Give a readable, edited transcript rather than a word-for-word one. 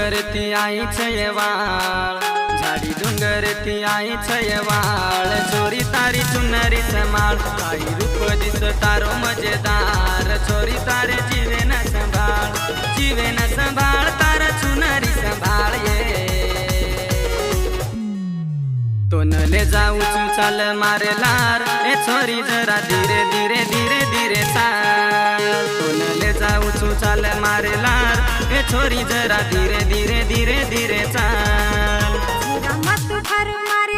डुंगर ती आई छयवाळ झाड़ी डुंगर ती आई छयवाळ छोरी तारी चुनरी समाळ आई रूप दिस तारो मजेदार छोरी तारे जीवे न संभाळ तारा चुनरी संभाळ ये तो न ले जाऊ चू चाल मारे लार ए छोरी जरा धीरे धीरे धीरे धीरे चाल तो न ले जाऊ चू चाल मारे लार ए छोरी जरा धीरे धीरे धीरे धीरे चाल मत भर मार